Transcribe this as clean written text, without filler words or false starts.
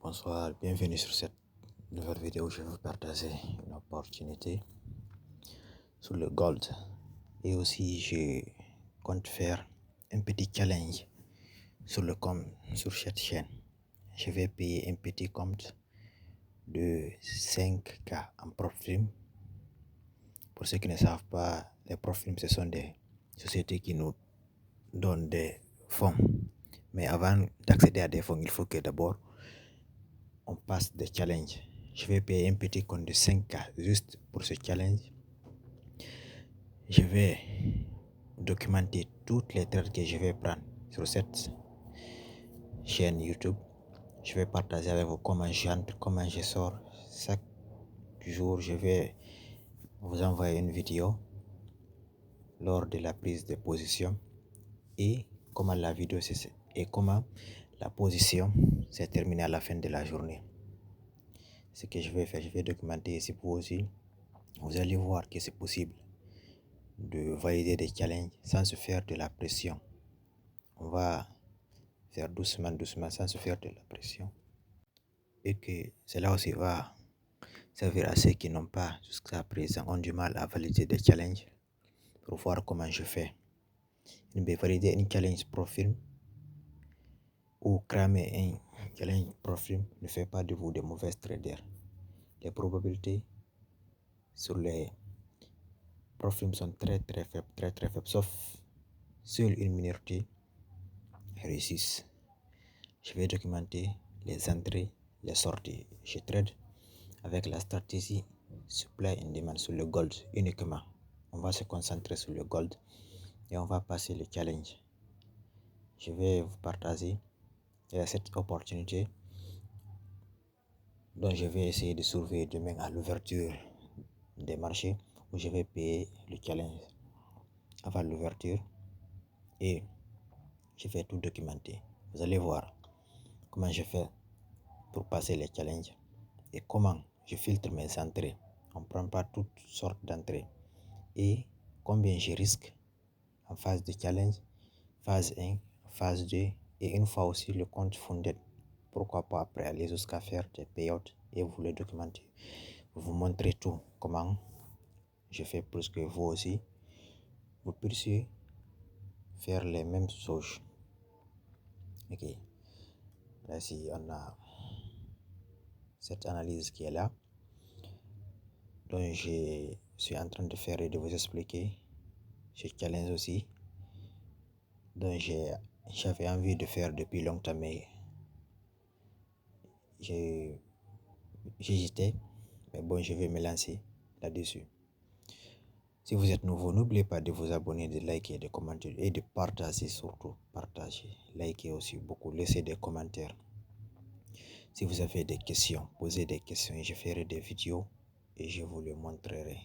Bonsoir, bienvenue sur cette nouvelle vidéo où je vais vous partager une opportunité sur le gold. Et aussi, je compte faire un petit challenge sur le compte, sur cette chaîne. Je vais payer un petit compte de 5K en PropFilm. Pour ceux qui ne savent pas, les PropFilm, ce sont des sociétés qui nous donnent des fonds. Mais avant d'accéder à des fonds, il faut que d'abord on passe des challenges. Je vais payer un petit compte de 5K juste pour ce challenge. Je vais documenter toutes les trades que je vais prendre sur cette chaîne YouTube. Je vais partager avec vous comment j'entre, comment je sors. Chaque jour, je vais vous envoyer une vidéo lors de la prise de position et comment la vidéo et comment la position s'est terminée à la fin de la journée. Ce que je vais faire, je vais documenter ici pour vous aussi. Vous allez voir que c'est possible de valider des challenges sans se faire de la pression. On va faire doucement, doucement, sans se faire de la pression. Et que cela aussi va servir à ceux qui n'ont pas jusqu'à présent ont du mal à valider des challenges pour voir comment je fais. Il peut valider un challenge PropFilm ou cramer un challenge PropFilm ne fait pas de vous de mauvais traders. Les probabilités sur les PropFilm sont très faibles, sauf seule une minorité réussissent. Je vais documenter les entrées, les sorties. Je trade avec la stratégie supply and demand sur le gold uniquement. On va se concentrer sur le gold et on va passer le challenge. Je vais vous partager cette opportunité dont je vais essayer de surveiller demain à l'ouverture des marchés où je vais payer le challenge avant l'ouverture et je vais tout documenter. Vous allez voir comment je fais pour passer les challenges et comment je filtre mes entrées. On ne prend pas toutes sortes d'entrées et combien je risque en phase de challenge, phase 1, phase 2 et une fois aussi le compte funded. Pourquoi pas après aller jusqu'à faire des payouts et vous les documenter. Vous montrer tout, comment je fais plus que vous aussi. Vous puissiez faire les mêmes choses. Ok, là si on a cette analyse qui est là, donc je suis en train de faire et de vous expliquer ce challenge aussi, dont j'avais envie de faire depuis longtemps, mais j'hésitais, mais bon, je vais me lancer là-dessus. Si vous êtes nouveau, n'oubliez pas de vous abonner, de liker, de commenter et de partager, surtout partager, liker aussi beaucoup, laissez des commentaires. Si vous avez des questions, posez des questions et je ferai des vidéos et je vous les montrerai.